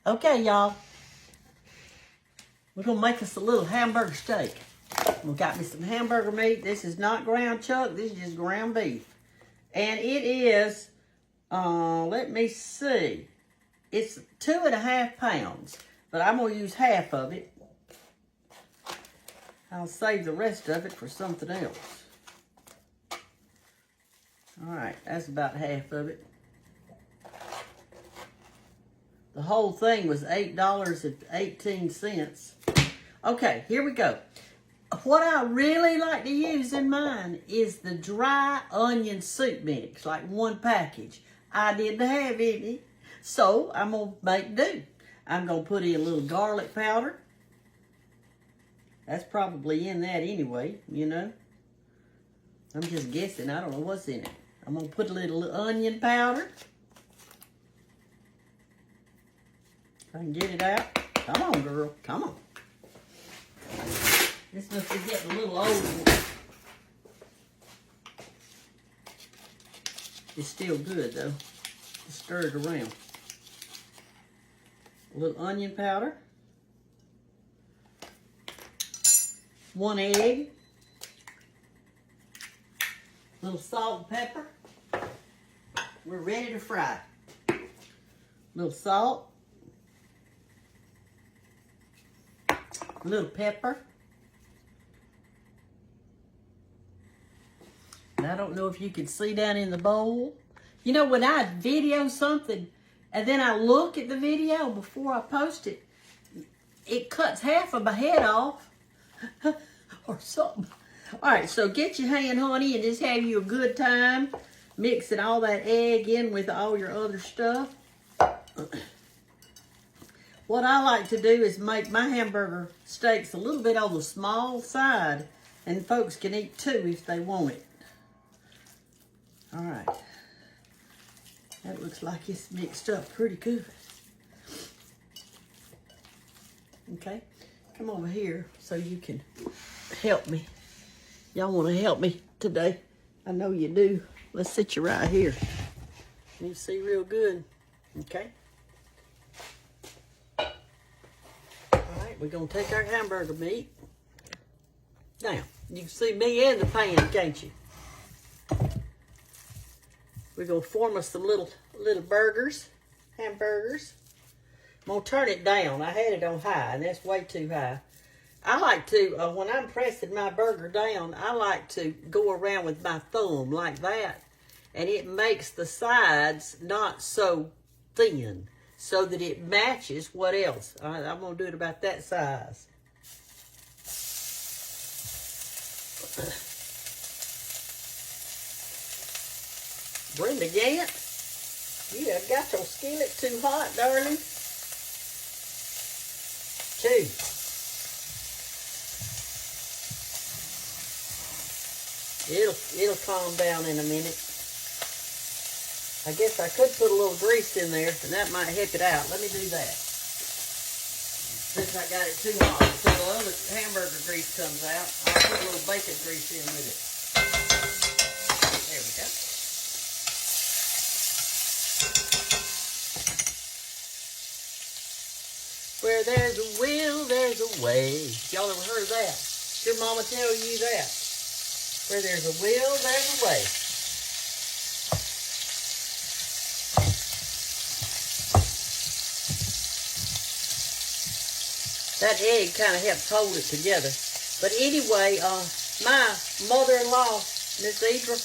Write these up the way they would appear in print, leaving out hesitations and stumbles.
Okay, y'all. We're going to make us a little hamburger steak. We got me some hamburger meat. This is not ground chuck. This is just ground beef. And it is, let me see. It's 2.5 pounds. But I'm going to use half of it. I'll save the rest of it for something else. All right, that's about half of it. The whole thing was $8.18. Okay, here we go. What I really like to use in mine is the dry onion soup mix, like one package. I didn't have any, so I'm going to make do. I'm going to put in a little garlic powder. That's probably in that anyway, you know. I'm just guessing. I don't know what's in it. I'm going to put a little onion powder. I can get it out. Come on, girl. Come on. This must be getting a little old. It's still good, though. Just stir it around. A little onion powder. 1 egg. A little salt and pepper. We're ready to fry. A little salt. A little pepper. And I don't know if you can see down in the bowl. You know, when I video something and then I look at the video before I post it, it cuts half of my head off or something. All right, so get your hand, honey, and just have you a good time mixing all that egg in with all your other stuff. What I like to do is make my hamburger steaks a little bit on the small side, and folks can eat 2 if they want it. All right. That looks like it's mixed up pretty good. Okay, come over here so you can help me. Y'all want to help me today? I know you do. Let's sit you right here. You can see real good. Okay. All right, we're going to take our hamburger meat. Now, you can see me in the pan, can't you? We're going to form us some little burgers, hamburgers. I'm going to turn it down. I had it on high, and that's way too high. I like to, when I'm pressing my burger down, I like to go around with my thumb like that. And it makes the sides not so thin so that it matches what else. I'm going to do it about that size. Brenda Gantt, you have got your skillet too hot, darling. 2. It'll calm down in a minute. I guess I could put a little grease in there, and that might help it out. Let me do that. Since I got it too hot, so the other hamburger grease comes out, I'll put a little bacon grease in with it. There we go. Where there's a will, there's a way. Y'all ever heard that? Your mama tell you that? Where there's a will, there's a way. That egg kind of helps hold it together. But anyway, my mother-in-law, Miss Idra,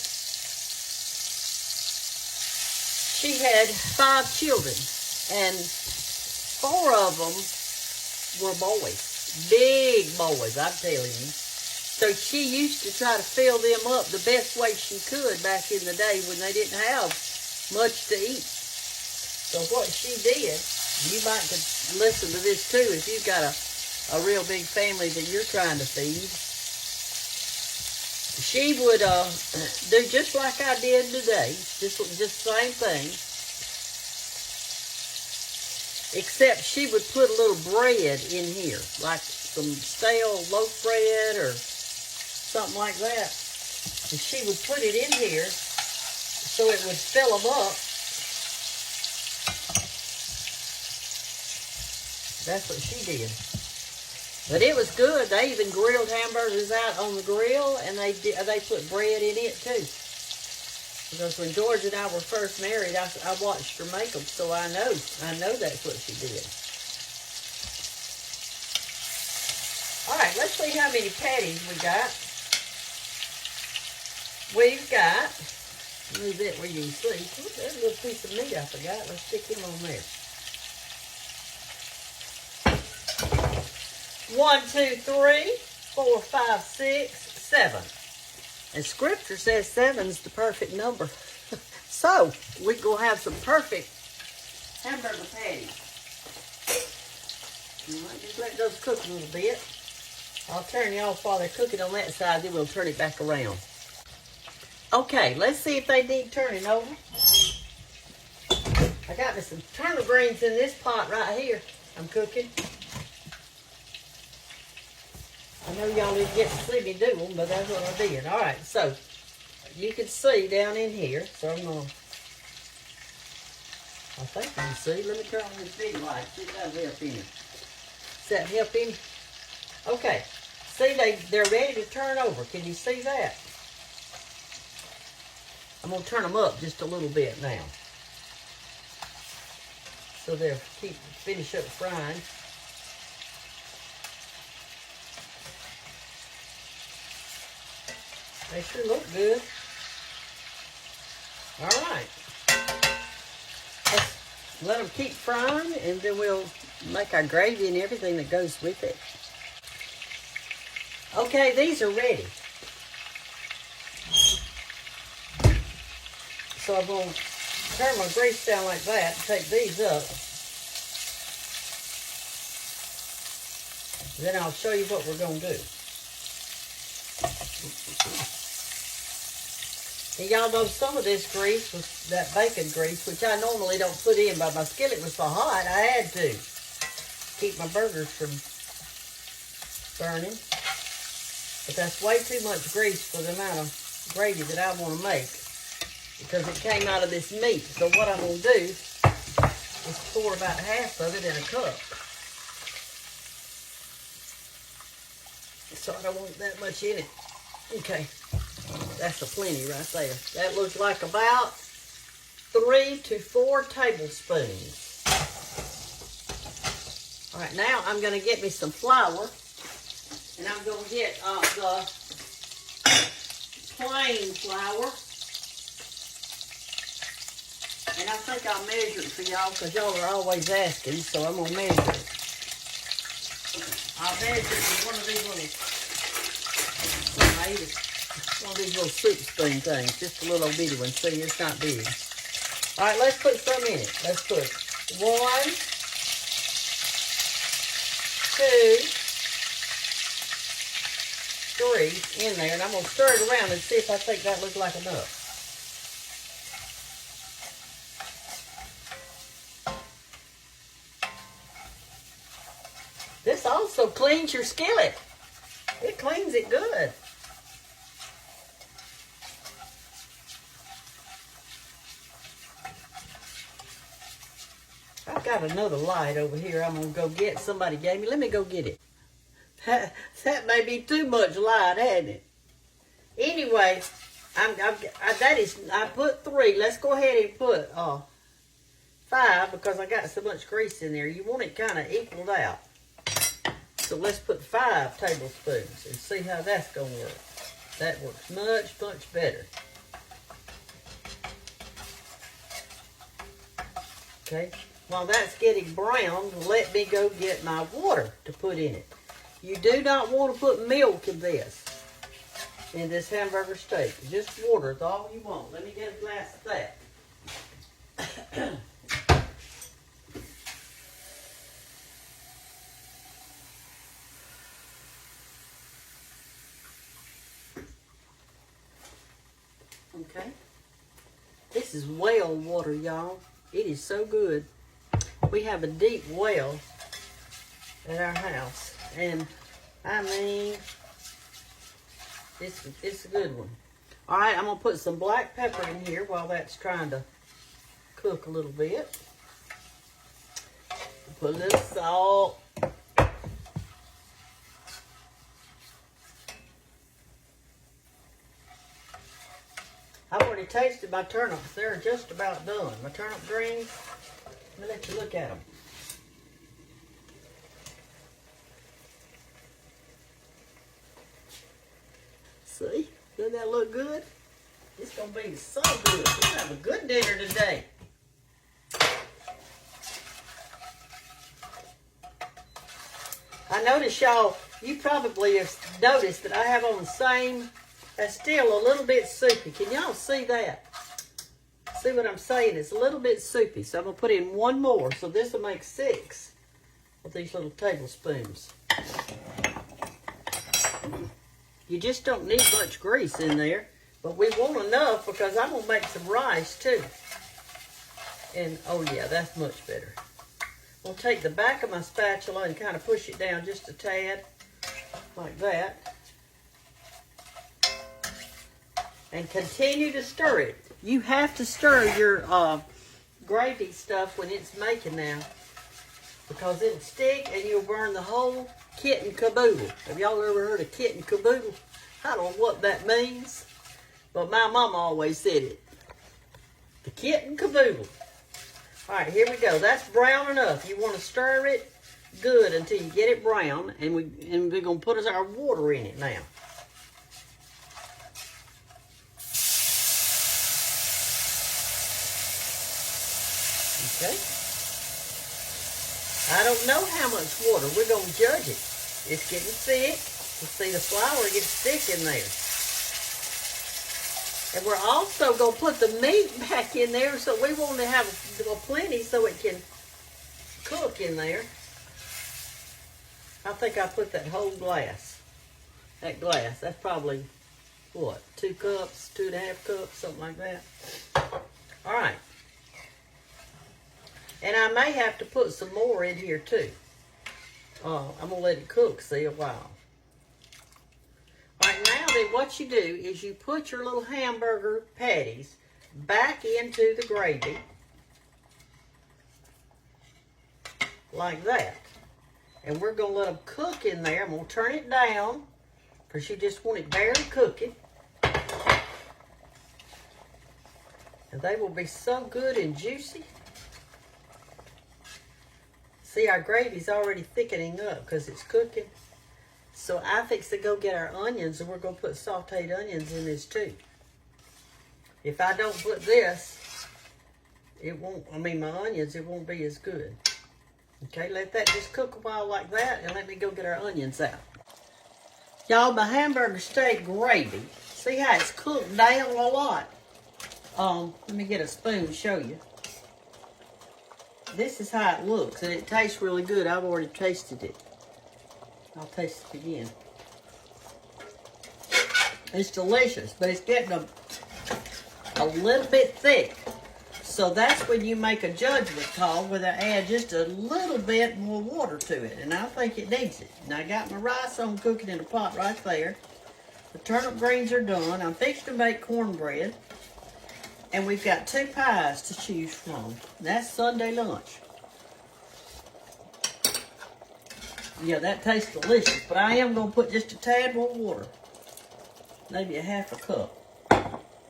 she had 5 children, and 4 of them were boys, big boys, I'm telling you. So she used to try to fill them up the best way she could back in the day when they didn't have much to eat. So what she did, you might listen to this too if you've got a real big family that you're trying to feed. She would do just like I did today, just the same thing. Except she would put a little bread in here, like some stale loaf bread or something like that. And she would put it in here so it would fill them up. That's what she did. But it was good. They even grilled hamburgers out on the grill, and they put bread in it too. Because when George and I were first married, I watched her make them, so I know that's what she did. All right, let's see how many patties we got. We've got, move it where you can see. Ooh, there's a little piece of meat I forgot. Let's stick him on there. 1, 2, 3, 4, 5, 6, 7. And scripture says 7's the perfect number. So, we're going to have some perfect hamburger patties. All right, just let those cook a little bit. I'll turn you off while they're cooking on that side, then we'll turn it back around. Okay, let's see if they need turning over. I got me some turnip greens in this pot right here I'm cooking. I know y'all didn't get to see me do them, but that's what I did. All right, so you can see down in here. So I'm going to, I think you can see. Let me turn on this big light. See if that'll help any. Does that help any? Okay. See, they're ready to turn over. Can you see that? I'm going to turn them up just a little bit now. So they'll finish up frying. They sure look good. All right. Let's let them keep frying, and then we'll make our gravy and everything that goes with it. Okay, these are ready. So I'm going to turn my grease down like that and take these up. Then I'll show you what we're going to do. And y'all know some of this grease was that bacon grease, which I normally don't put in, but my skillet was so hot I had to keep my burgers from burning. But that's way too much grease for the amount of gravy that I want to make, because it came out of this meat. So what I'm going to do is pour about half of it in a cup. So I don't want that much in it. Okay, that's a plenty right there. That looks like about 3 to 4 tablespoons. All right, now I'm going to get me some flour, and I'm going to get the plain flour. And I think I'll measure it for y'all, because y'all are always asking, so I'm going to measure it. I'll measure it with one of these little soup spoon things, just a little bitty one. See, it's not big. All right, let's put some in it. Let's put 1, 2, 3 in there, and I'm gonna stir it around and see if I think that looks like enough. This also cleans your skillet. It cleans it good. I've got another light over here I'm going to go get. Somebody gave me. Let me go get it. That may be too much light, hadn't it? Anyway, I put 3. Let's go ahead and put 5, because I got so much grease in there. You want it kind of equaled out. So let's put 5 tablespoons and see how that's going to work. That works much, much better. Okay, while that's getting browned, let me go get my water to put in it. You do not want to put milk in this hamburger steak. Just water is all you want. Let me get a glass of that. Okay, this is well water, y'all. It is so good. We have a deep well at our house, and I mean, it's a good one. All right, I'm gonna put some black pepper in here while that's trying to cook a little bit. Put a little salt. I've already tasted my turnips. They're just about done. My turnip greens. Let me let you look at them. See? Doesn't that look good? It's going to be so good. We're going to have a good dinner today. I noticed y'all, you probably have noticed that I have on the same, that's still a little bit soupy. Can y'all see that? See what I'm saying? It's a little bit soupy. So I'm going to put in one more. So this will make 6 of these little tablespoons. You just don't need much grease in there. But we want enough because I'm going to make some rice too. And, oh yeah, that's much better. I'm going to take the back of my spatula and kind of push it down just a tad. Like that. And continue to stir it. You have to stir your gravy stuff when it's making now. Because it'll stick and you'll burn the whole kit and caboodle. Have y'all ever heard of kit and caboodle? I don't know what that means. But my mama always said it. The kit and caboodle. Alright, here we go. That's brown enough. You want to stir it good until you get it brown. And we're going to put our water in it now. Okay. I don't know how much water. We're going to judge it. It's getting thick. You see the flour gets thick in there. And we're also going to put the meat back in there, so we want to have plenty so it can cook in there. I think I put that whole glass. That glass, that's probably, what, 2 cups, 2.5 cups, something like that. All right. And I may have to put some more in here too. I'm going to let it cook, see, a while. All right, now then what you do is you put your little hamburger patties back into the gravy. Like that. And we're going to let them cook in there. I'm going to turn it down because you just want it barely cooking. And they will be so good and juicy. See, our gravy's already thickening up because it's cooking. So I fix to go get our onions, and we're going to put sauteed onions in this too. If I don't put this, it won't, my onions, it won't be as good. Okay, let that just cook a while like that, and let me go get our onions out. Y'all, my hamburger steak gravy, see how it's cooked down a lot? Let me get a spoon to show you. This is how it looks, and it tastes really good. I've already tasted it. I'll taste it again. It's delicious, but it's getting a little bit thick. So that's when you make a judgment call whether I add just a little bit more water to it. And I think it needs it. And I got my rice on cooking in a pot right there. The turnip greens are done. I'm fixing to make cornbread. And we've got 2 pies to choose from. That's Sunday lunch. Yeah, that tastes delicious. But I am going to put just a tad more water. Maybe a half a cup.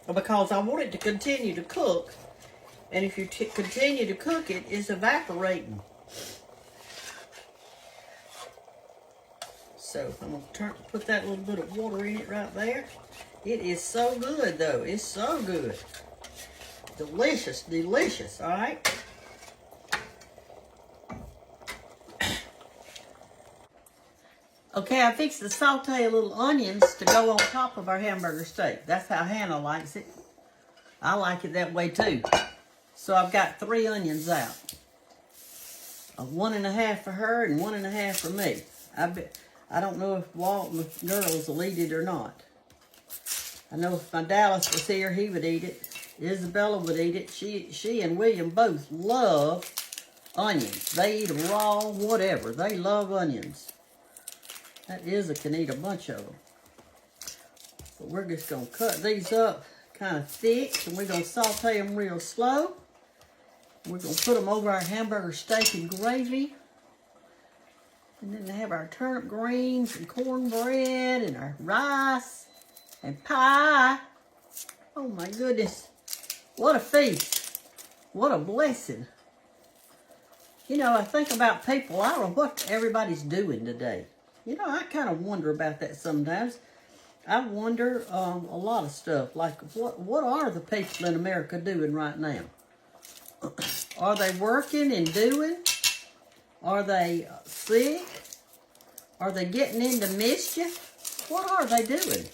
Because I want it to continue to cook. And if you continue to cook it, it's evaporating. So I'm going to put that little bit of water in it right there. It is so good, though. It's so good. Delicious, delicious, all right? Okay, I fixed to saute a little onions to go on top of our hamburger steak. That's how Hannah likes it. I like it that way too. So I've got 3 onions out. 1.5 for her and 1.5 for me. I don't know if Walt and the girls will eat it or not. I know if my Dallas was here, he would eat it. Isabella would eat it. She and William both love onions. They eat them raw, whatever. They love onions. That Isa can eat a bunch of them. But we're just going to cut these up kind of thick, and we're going to saute them real slow. We're going to put them over our hamburger steak and gravy. And then they have our turnip greens and cornbread and our rice and pie. Oh my goodness. What a feast. What a blessing. You know, I think about people, I don't know what everybody's doing today. You know, I kind of wonder about that sometimes. I wonder a lot of stuff, like what are the people in America doing right now? Are they working and doing? Are they sick? Are they getting into mischief? What are they doing?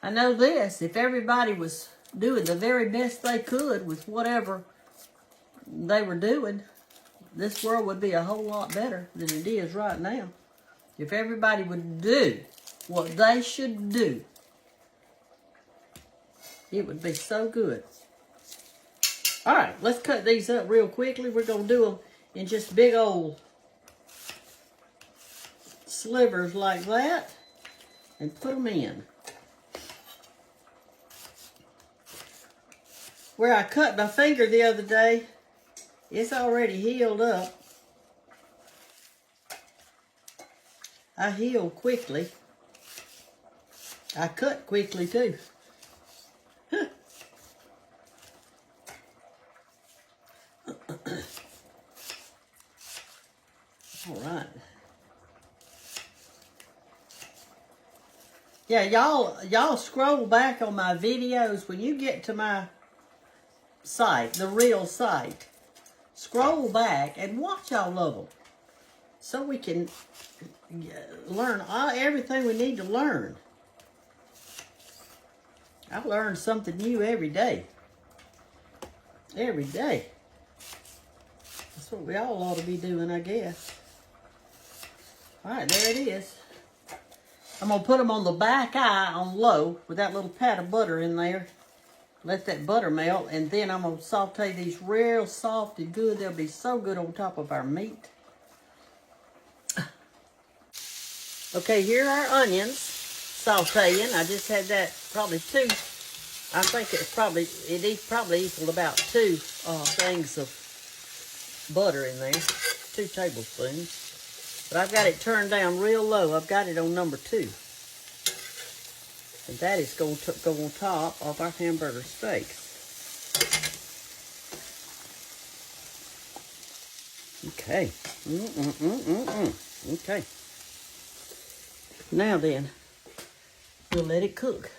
I know this, if everybody was doing the very best they could with whatever they were doing, this world would be a whole lot better than it is right now. If everybody would do what they should do, it would be so good. All right, let's cut these up real quickly. We're going to do them in just big old slivers like that and put them in. Where I cut my finger the other day, it's already healed up. I heal quickly. I cut quickly too. All right. Yeah, y'all scroll back on my videos when you get to my site, the real site. Scroll back and watch all of them so we can learn everything we need to learn. I learn something new every day. Every day. That's what we all ought to be doing, I guess. All right, there it is. I'm going to put them on the back eye on low with that little pat of butter in there. Let that butter melt, and then I'm going to saute these real soft and good. They'll be so good on top of our meat. Okay, here are onions sauteing. I just had that probably two. I think it probably equaled about two things of butter in there, 2 tablespoons. But I've got it turned down real low. I've got it on number 2. And that is going to go on top of our hamburger steaks. Okay. Okay. Now then, we'll let it cook.